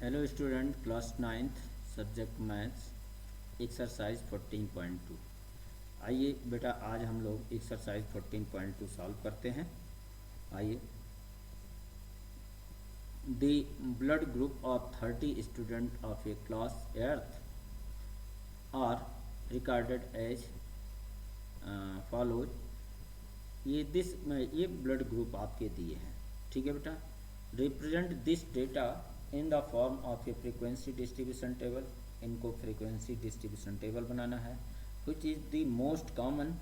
Hello student, class 9th subject maths exercise 14.2। आइए बेटा, आज हम लोग एक्सरसाइज 14.2 सॉल्व करते हैं। आइए। The blood group of 30 student of a class 8th are recorded as follows. ये ब्लड ग्रुप आपके दिए हैं, ठीक है बेटा। Represent this data in the form of a frequency distribution table. इनको फ्रीक्वेंसी डिस्ट्रीब्यूशन टेबल बनाना है। Which is the most common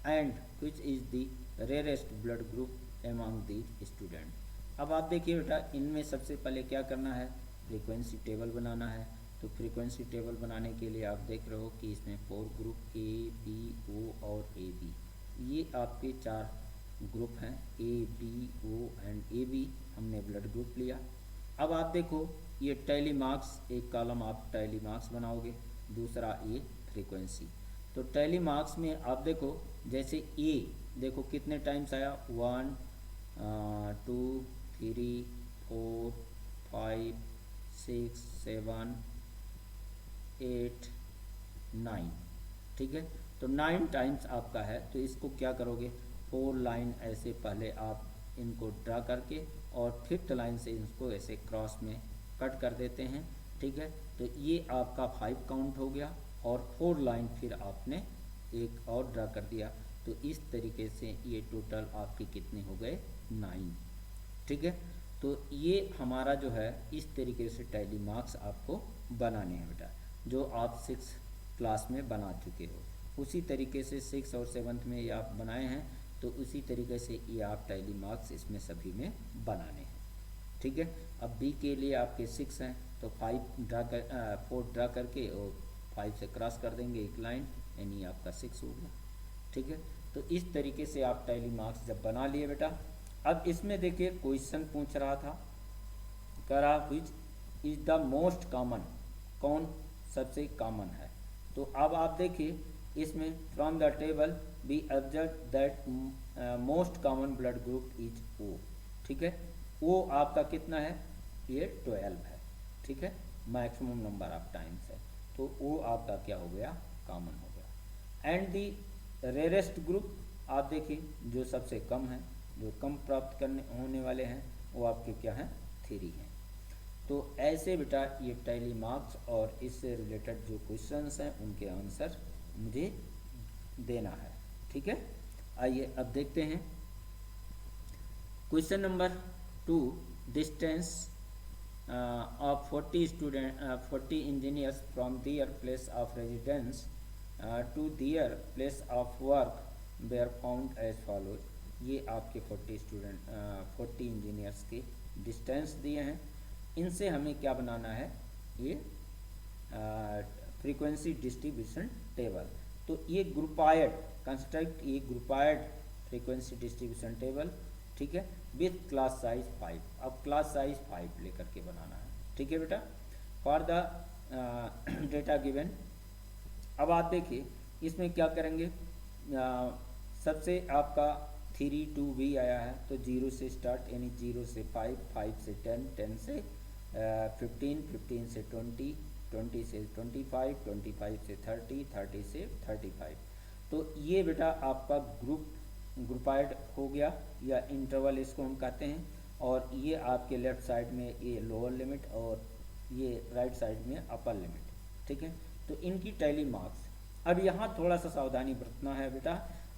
and which is the rarest blood group among the student. अब आप देखिए बेटा, इनमें सबसे पहले क्या करना है, फ्रीक्वेंसी टेबल बनाना है। तो फ्रीक्वेंसी टेबल बनाने के लिए आप देख रहे हो कि इसमें 4 ग्रुप ए बी ओ और ए बी, ये आपके 4 ग्रुप हैं, A B O and A B. हमने ब्लड ग्रुप लिया। अब आप देखो, ये टैली मार्क्स, एक कॉलम आप टैली मार्क्स बनाओगे, दूसरा ये फ्रीक्वेंसी। तो टैली मार्क्स में आप देखो, जैसे ए देखो कितने टाइम्स आया, 1 2 3 4 5 6 7 8 9, ठीक है। तो 9 टाइम्स आपका है। तो इसको क्या करोगे, 4 लाइन ऐसे पहले आप इनको ड्रा करके और 5th लाइन से इसको ऐसे क्रॉस में कट कर देते हैं, ठीक है। तो ये आपका 5 काउंट हो गया और 4 लाइन फिर आपने एक और ड्रा कर दिया। तो इस तरीके से ये टोटल आपके कितने हो गए, 9, ठीक है। तो ये हमारा जो है इस तरीके से टैली मार्क्स आपको बनाने हैं बेटा, जो आप 6 क्लास में बना चुके हो। उसी तरीके से 6 और 7th में ये आप बनाए हैं, तो उसी तरीके से ये आप टैली मार्क्स इसमें सभी में बनाने हैं, ठीक है। अब बी के लिए आपके 6 हैं, तो 4 ड्रा करके और 5 से क्रॉस कर देंगे एक लाइन, यानी आपका 6 हो गया, ठीक है। तो इस तरीके से आप टैली मार्क्स जब बना लिए बेटा, अब इसमें देखिए क्वेश्चन पूछ रहा था, कह रहा which is the most common, कौन सबसे कॉमन है। तो अब आप देखिए इसमें from the table be observe that most common blood group is O, ठीक है। ओ आपका कितना है, ये 12 है, ठीक है। मैक्सिमम नंबर ऑफ टाइम्स है, तो ओ आपका क्या हो गया, कॉमन हो गया। एंड दी रेयरेस्ट ग्रुप, आप देखिए जो सबसे कम है, जो कम प्राप्त करने होने वाले हैं, वो आपके क्या हैं, 3 हैं। तो ऐसे बेटा ये टैली मार्क्स और इससे रिलेटेड जो क्वेश्चंस हैं उनके आंसर मुझे देना है, ठीक है। आइए अब देखते हैं question number 2। Distance of 40 engineers from their place of residence to their place of work were found as follows. ये आपके 40 इंजीनियर्स के डिस्टेंस दिए हैं। इनसे हमें क्या बनाना है, ये फ्रीक्वेंसी डिस्ट्रीब्यूशन टेबल। तो ये ग्रुपायड कंस्ट्रक्ट, ये ग्रुपायड फ्रीक्वेंसी डिस्ट्रीब्यूशन टेबल, ठीक है, विथ क्लास साइज 5। अब क्लास साइज 5 लेकर के बनाना है, ठीक है बेटा, फॉर द डेटा गिवन। अब आप देखिए इसमें क्या करेंगे, सबसे आपका 3 2 भी आया है, तो 0 से स्टार्ट, यानी 0 से 5, 5 से 10, 10 से 15, 15 से 20, 20 से 25, 25 से 30, 30 से 35। तो ये बेटा आपका ग्रुपाइड हो गया, या इंटरवल इसको हम कहते हैं। और ये आपके लेफ्ट साइड में ये लोअर लिमिट और ये राइट साइड में अपर लिमिट, ठीक है। तो इनकी टैली मार्क्स, अब यहाँ थोड़ा सा सावधानी बरतना है बेटा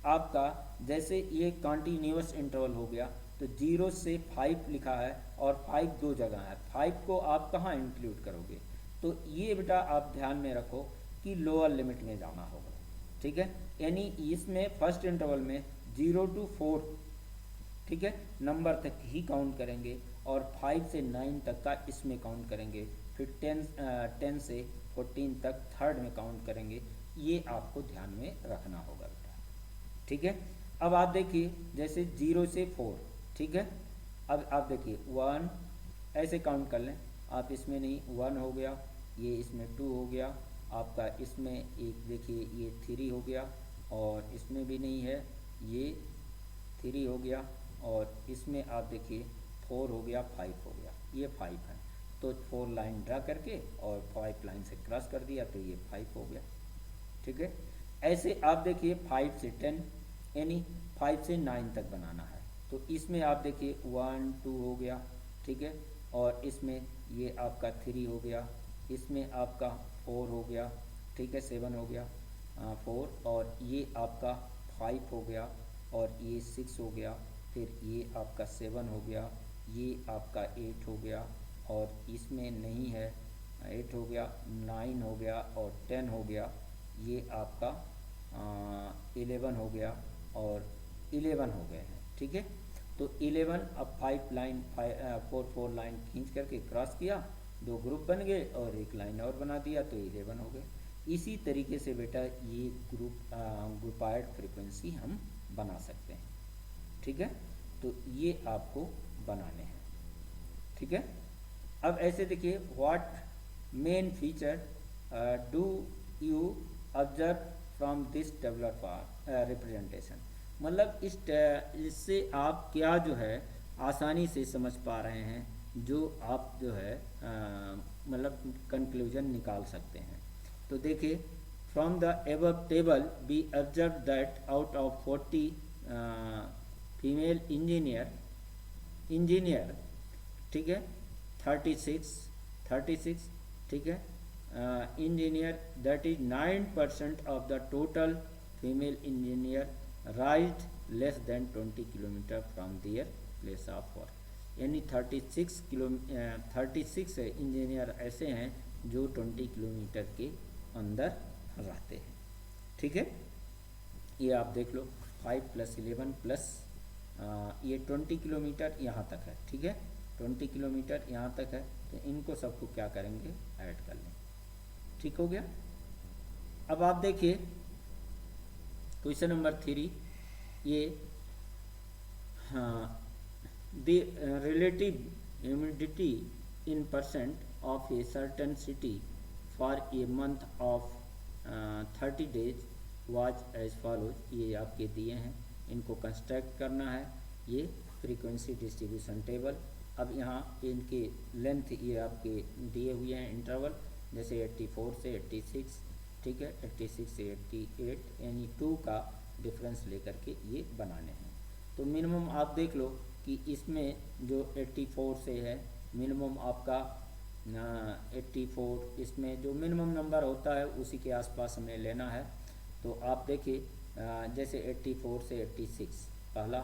आपका, जैसे ये कॉन्टीन्यूअस इंटरवल हो गया, तो 0 से 5 लिखा है और 5 दो जगह है, 5 को आप कहाँ इंक्लूड करोगे। तो ये बेटा आप ध्यान में रखो कि लोअर लिमिट में जाना होगा, ठीक है। यानी इसमें फर्स्ट इंटरवल में 0 to 4, ठीक है, नंबर तक ही काउंट करेंगे, और 5 से 9 तक का इसमें काउंट करेंगे, फिर 10 से 14 तक थर्ड में काउंट करेंगे। ये आपको ध्यान में रखना होगा बेटा, ठीक है। अब आप देखिए जैसे 0 से 4, ठीक है। अब आप देखिए 1 ऐसे काउंट कर लें आप, इसमें नहीं 1 हो गया, ये इसमें 2 हो गया आपका, इसमें एक देखिए ये 3 हो गया, और इसमें भी नहीं है, ये 3 हो गया, और इसमें आप देखिए 4 हो गया, 5 हो गया, ये 5 है। तो 4 लाइन ड्रा करके और 5 लाइन से क्रॉस कर दिया तो ये 5 हो गया। ठीक है, ऐसे आप देखिए 5 से 10 यानी 5 से 9 तक बनाना है। तो इसमें आप देखिए 1 2 हो गया, ठीक है, और इसमें ये आपका 3 हो गया, इसमें आपका 4 हो गया, ठीक है, 7 हो गया 4, और ये आपका 5 हो गया, और ये 6 हो गया, फिर ये आपका 7 हो गया, ये आपका 8 हो गया, और इसमें नहीं है 8 हो गया, 9 हो गया, और 10 हो गया, ये आपका 11 हो गया, और 11 हो गए हैं। ठीक है, तो 11 अब 5 लाइन 4 लाइन खींच करके क्रॉस किया, 2 ग्रुप बन गए और एक लाइन और बना दिया तो 11 हो गए। इसी तरीके से बेटा ये ग्रुपाइड फ्रीक्वेंसी हम बना सकते हैं। ठीक है, तो ये आपको बनाने हैं। ठीक है, अब ऐसे देखिए, what main feature do you observe from this developer representation, मतलब इससे आप क्या जो है आसानी से समझ पा रहे हैं, जो आप जो है मतलब कंक्लूजन निकाल सकते हैं। तो देखिए, from the above table we observe that out of 40 female engineer, ठीक है, 36, ठीक है, engineer, that is 9% of the total female engineer raised less than 20 kilometre from their place of work, यानी 36 इंजीनियर ऐसे हैं जो 20 किलोमीटर के अंदर रहते हैं। ठीक है, ये आप देख लो, 5 + 11 प्लस ये 20 किलोमीटर यहाँ तक है। ठीक है, 20 किलोमीटर यहाँ तक है, तो इनको सबको क्या करेंगे, ऐड कर लें। ठीक हो गया। अब आप देखिए क्वेश्चन नंबर 3, ये हाँ, the relative humidity in percent of a certain city for a month of 30 days was as follows, ये आपके दिए हैं, इनको कंस्ट्रक्ट करना है। ये फ्रीक्वेंसी डिस्ट्रीब्यूशन टेबल। अब यहाँ इनके लेंथ ये आपके दिए हुए हैं इंटरवल, जैसे 84 से 86, ठीक है, 86 से 88, यानी 2 का डिफरेंस लेकर के ये बनाने हैं। तो मिनिमम आप देख लो कि इसमें जो 84 से है, मिनिमम आपका 84, इसमें जो मिनिमम नंबर होता है उसी के आसपास हमें लेना है। तो आप देखिए जैसे 84 से 86 पहला,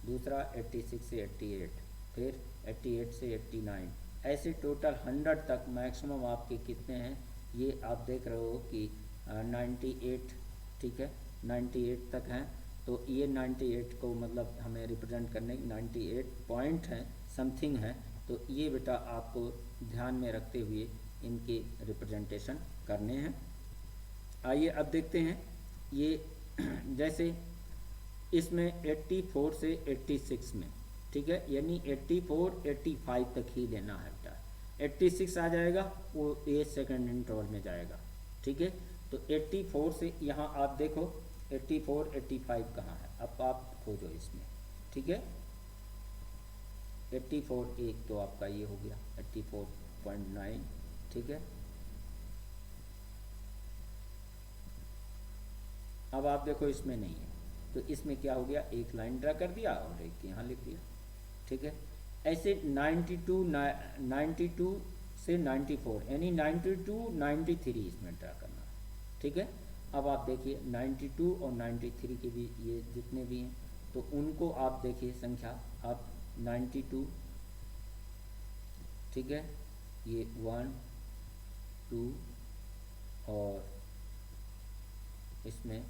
दूसरा 86 से 88, फिर 88 से 89, ऐसे टोटल 100 तक मैक्सिमम आपके कितने हैं, ये आप देख रहे हो कि 98, ठीक है, 98 तक हैं। तो ये 98 को मतलब हमें रिप्रेजेंट करने 98 पॉइंट हैं, समथिंग है। तो ये बेटा आपको ध्यान में रखते हुए इनके रिप्रेजेंटेशन करने हैं। आइए अब देखते हैं ये जैसे इसमें 84 से 86 में, ठीक है, यानी 84 85 तक ही लेना है बेटा। 86 आ जाएगा वो 8 सेकंड इंटरवल में जाएगा। ठीक है, तो 84 से यहाँ आप देखो 84 85 कहाँ है, अब आप खोजो इसमें। ठीक है, 84 एक तो आपका ये हो गया 84.9, ठीक है। अब आप देखो इसमें नहीं है, तो इसमें क्या हो गया, एक लाइन ड्रा कर दिया और एक यहाँ लिख दिया। ठीक है, ऐसे 92 से 94, यानी 92 93 इसमें ड्रा करना है। ठीक है, अब आप देखिए 92 और 93 के भी ये जितने भी हैं, तो उनको आप देखिए संख्या, आप 92, ठीक है, ये 1 2 और इसमें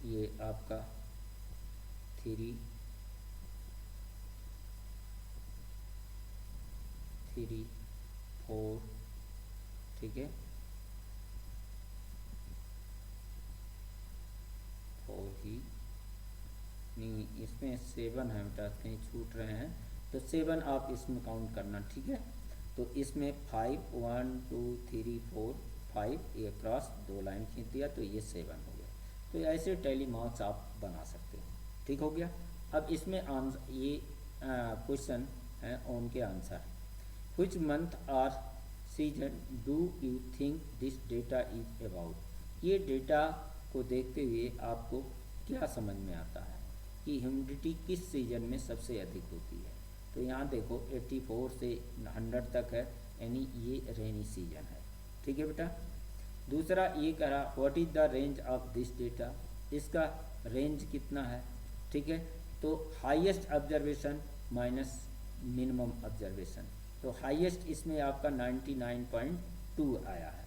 ये आपका 3 4, ठीक है, 4 ही नहीं, इसमें 7 है बेटा, कहीं छूट रहे हैं, तो 7 आप इसमें काउंट करना। ठीक है, तो इसमें 5 1 2 3 4 5 ये क्रॉस 2 लाइन खींच दिया तो ये 7 हो गया। तो ऐसे टैली मार्क्स आप बना सकते हो। ठीक हो गया। अब इसमें आंसर ये क्वेश्चन है ऑन के answer. Which month or season do you think this data is about? ये डेटा को देखते हुए आपको क्या समझ में आता है कि ह्यूमिडिटी किस सीजन में सबसे अधिक होती है। तो यहाँ देखो 84 से 100 तक है, यानी ये रेनी सीजन है। ठीक है बेटा। दूसरा ये करा what is the range of this data, इसका रेंज कितना है। ठीक है, तो highest observation minus minimum observation, तो हाईएस्ट इसमें आपका 99.2 आया है।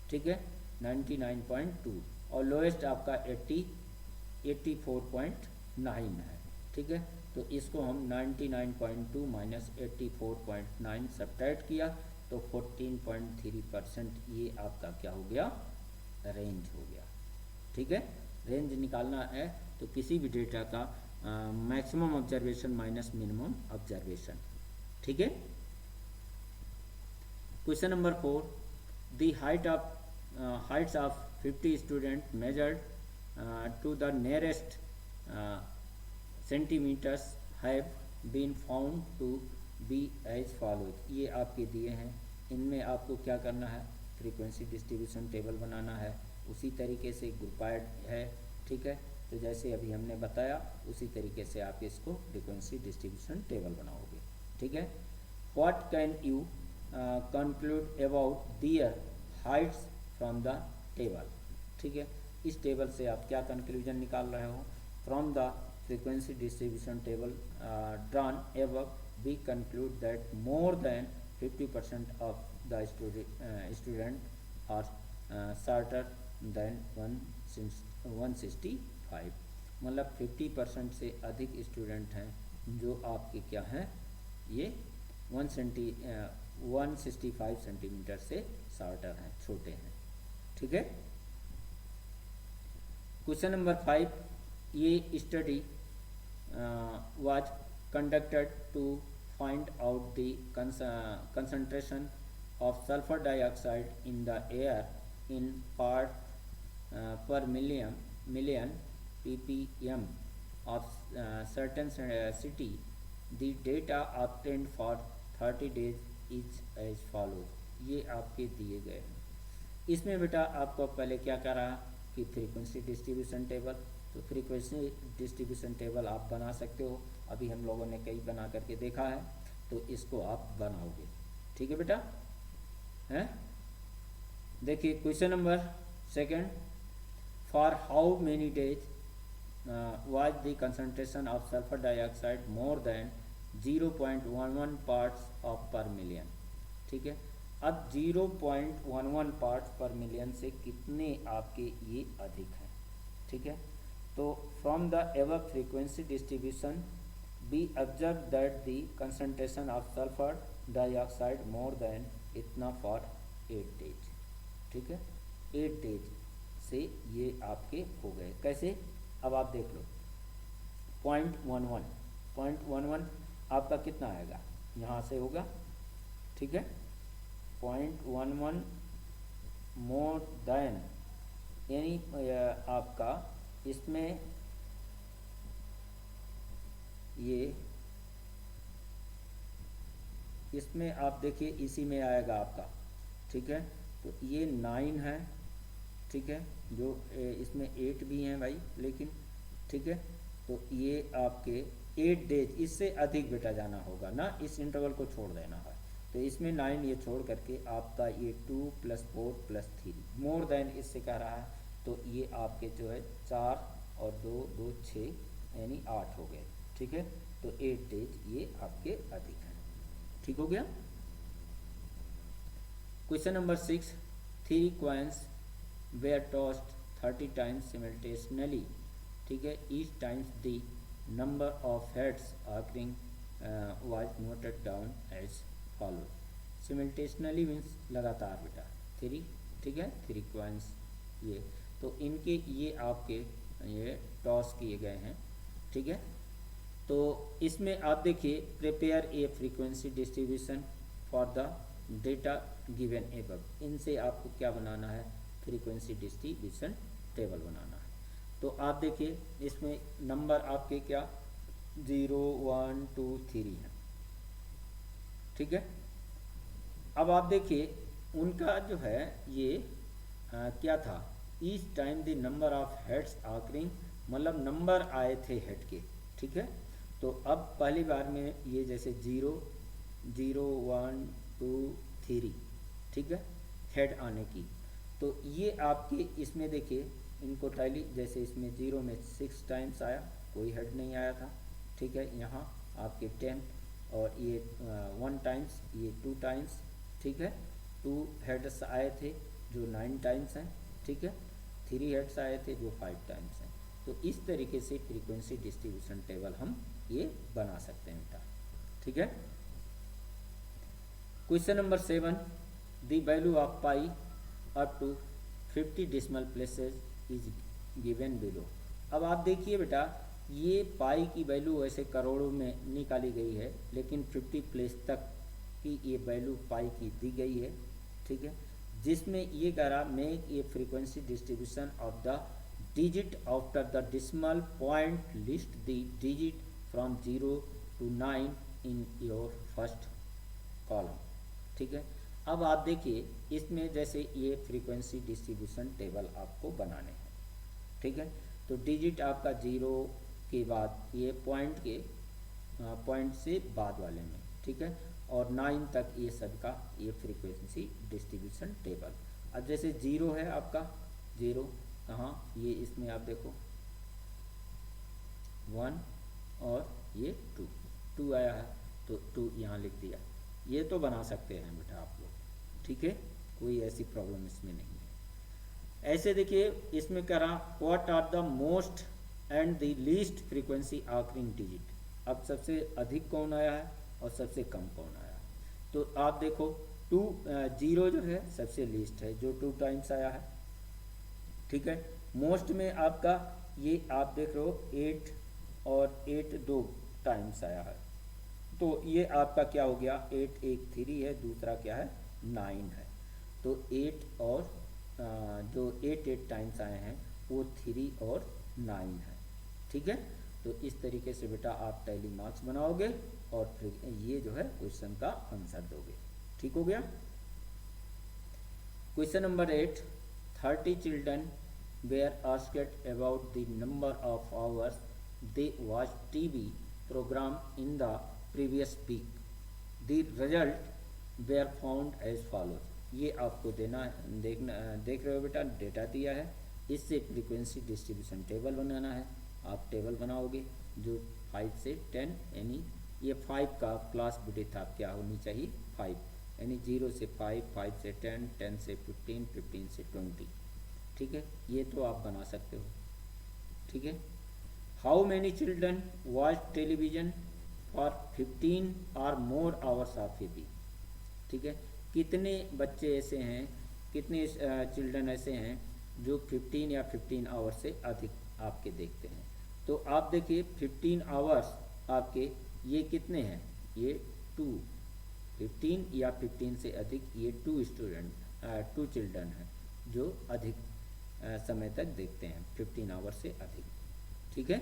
ठीक है, 99.2 और लोएस्ट आपका 84.9 है। ठीक है, तो इसको हम 99.2 माइनस 84.9 सब्ट्रैक्ट किया तो 14.3% ये आपका क्या हो गया, रेंज हो गया। ठीक है, रेंज निकालना है तो किसी भी डेटा का maximum observation minus minimum observation. ठीक है। Question number 4, the heights of 50 student measured to the nearest centimetres have been found to be as follows. ये आपके दिए हैं, इनमें आपको क्या करना है, फ्रीक्वेंसी डिस्ट्रीब्यूशन टेबल बनाना है। उसी तरीके से ग्रुपाइड है। ठीक है, तो जैसे अभी हमने बताया उसी तरीके से आप इसको फ्रीक्वेंसी डिस्ट्रीब्यूशन टेबल बनाओगे। ठीक है, what can you conclude about their heights from the table. ठीक है, इस टेबल से आप क्या कंक्लूजन निकाल रहे हो, from the frequency distribution table drawn above, we conclude that more than 50% of the student are shorter than 165। मतलब 50% से अधिक स्टूडेंट हैं जो आपके क्या हैं, ये 165 सेंटीमीटर से शॉर्टर हैं, छोटे हैं। ठीक है। क्वेश्चन नंबर 5, ये study was conducted to find out the concentration of sulfur dioxide in the air in part per million ppm of certain city. The data obtained for 30 days is as follows। ये आपके दिए गए हैं। इसमें बेटा आपको पहले क्या करा कि फ्रीक्वेंसी डिस्ट्रीब्यूशन टेबल, तो फ्रीक्वेंसी डिस्ट्रीब्यूशन टेबल आप बना सकते हो, अभी हम लोगों ने कई बना करके देखा है, तो इसको आप बनाओगे। ठीक है बेटा, हैं। देखिए question number 2, for how many days was the concentration of sulphur dioxide more than 0.11 parts of पर मिलियन। ठीक है, अब 0.11 पार्ट्स पर मिलियन से कितने आपके ये अधिक हैं। ठीक है, तो from the above frequency distribution B observe that the concentration of sulphur dioxide more than इतना फॉर 8 डेज। ठीक है, 8 डेज से ये आपके हो गए। कैसे, अब आप देख लो, 0.11 आपका कितना आएगा, यहाँ से होगा। ठीक है, 0.11 मोर देन, यानी आपका इसमें इसमें आप देखिए इसी में आएगा आपका। ठीक है, तो ये 9 है। ठीक है, जो इसमें 8 भी हैं भाई, लेकिन ठीक है, तो ये आपके 8 डेज, इससे अधिक बेटा जाना होगा ना, इस इंटरवल को छोड़ देना है। तो इसमें 9 ये छोड़ करके आपका ये 2 + 4 + 3 मोर देन इससे कह रहा है, तो ये आपके जो है 4 और 2 2 6 यानी 8 हो गए। ठीक है, तो 8 डेज ये आपके अधिक हैं। ठीक हो गया। Question number 6, 3 coins were tossed 30 times simultaneously। ठीक है, each times the number of heads occurring was noted down as follows। Simultaneously means लगातार बेटा 3। ठीक है, 3 coins ये, तो इनके ये आपके ये टॉस किए गए हैं। ठीक है, तो इसमें आप देखिए prepare a frequency distribution for the data given above. इनसे आपको क्या बनाना है, फ्रीक्वेंसी डिस्ट्रीब्यूशन टेबल बनाना है। तो आप देखिए इसमें नंबर आपके क्या 0 1 2 3 है, ठीक है। अब आप देखिए उनका जो है ये क्या था, each time the number of heads occurring, मतलब नंबर आए थे हेड के, ठीक है। तो अब पहली बार में ये जैसे 0 0 1 2 3, ठीक है, हेड आने की। तो ये आपके इसमें देखिए इनको टैली, जैसे इसमें 0 में 6 टाइम्स आया, कोई हेड नहीं आया था, ठीक है। यहाँ आपके 10 और ये 1 टाइम्स, ये 2 टाइम्स, ठीक है। 2 हेड्स आए थे जो 9 टाइम्स हैं, ठीक है। 3 हेड्स आए थे जो 5 टाइम्स हैं। तो इस तरीके से फ्रीक्वेंसी डिस्ट्रीब्यूशन टेबल हम ये बना सकते हैं बेटा, ठीक है। Question number 7, the value of pi up to 50 decimal places is given below. अब आप देखिए बेटा ये पाई की वैल्यू वैसे करोड़ों में निकाली गई है, लेकिन 50 प्लेस तक की ये वैल्यू पाई की दी गई है, ठीक है। जिसमें ये कह रहा make a frequency distribution of the digit after the decimal point, list the digit from 0 to 9 in your first column, ठीक है। अब आप देखिए इसमें जैसे ये फ्रीक्वेंसी डिस्ट्रीब्यूशन टेबल आपको बनाने हैं, ठीक है। तो डिजिट आपका 0 के बाद ये पॉइंट के पॉइंट से बाद वाले में, ठीक है, और 9 तक ये सबका ये फ्रीक्वेंसी डिस्ट्रीब्यूशन टेबल। अब जैसे 0 है आपका, 0 कहाँ, ये इसमें आप देखो 1 और ये 2 आया है, तो 2 यहाँ लिख दिया। ये तो बना सकते हैं बेटा आप लोग, ठीक है, कोई ऐसी प्रॉब्लम इसमें नहीं है। ऐसे देखिए इसमें कह रहा what are the most and the least frequency occurring digit. अब सबसे अधिक कौन आया है और सबसे कम कौन आया है। तो आप देखो 0 जो है सबसे लीस्ट है जो 2 टाइम्स आया है, ठीक है। मोस्ट में आपका ये आप देख रहे हो 8 और 8 2 टाइम्स आया है, तो ये आपका क्या हो गया, 8 एक 3 है, दूसरा क्या है 9 है। तो 8 और जो 8 टाइम्स आए हैं वो 3 और 9 है, ठीक है। तो इस तरीके से बेटा आप टैली मार्क्स बनाओगे और फिर ये जो है क्वेश्चन का आंसर दोगे, ठीक हो गया। Question number 8, 30 children were asked about the number of hours they watch TV programme in the previous week, the result were found as follows. ये आपको देख रहे हो बेटा, डेटा दिया है, इससे फ्रीक्वेंसी डिस्ट्रीब्यूशन टेबल बनाना है। आप टेबल बनाओगे जो 5 से 10 यानी ये 5 का क्लास विड्थ आप क्या होनी चाहिए 5, यानी 0 से 5, 5 से 10, 10 से 15, 15 से 20, ठीक है। ये तो आप बना सकते हो, ठीक है। How many children watch television for 15 और more hours of a week, ठीक है। कितने बच्चे ऐसे हैं, कितने चिल्ड्रन ऐसे हैं जो 15 या 15 आवर्स से अधिक आपके देखते हैं। तो आप देखिए 15 आवर्स आपके ये कितने हैं, ये 2, 15 या 15 से अधिक ये 2 चिल्ड्रन हैं जो अधिक समय तक देखते हैं, 15 आवर्स से अधिक, ठीक है।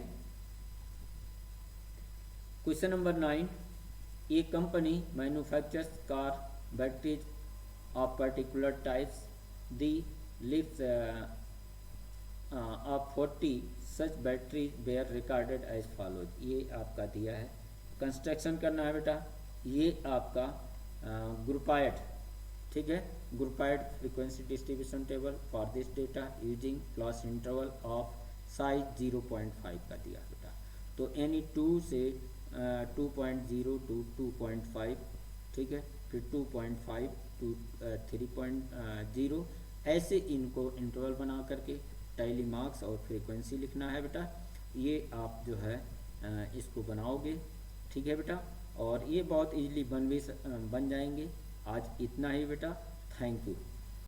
Question number 9, a company manufactures car batteries of particular types, the lives of 40 such batteries were recorded as follows। ये आपका दिया है, कंस्ट्रक्शन करना है बेटा। ये आपका ग्रुपाइड, ठीक है, grouped frequency distribution table for this data using class interval of size 0.5 का दिया बेटा। तो यानी 2 से 2.0 to 2.5, ठीक है, फिर 2.5 to 3.0, ऐसे इनको इंटरवल बना करके टैली मार्क्स और फ्रीक्वेंसी लिखना है बेटा। ये आप जो है इसको बनाओगे, ठीक है बेटा, और ये बहुत इजीली बन जाएंगे। आज इतना ही बेटा, थैंक यू।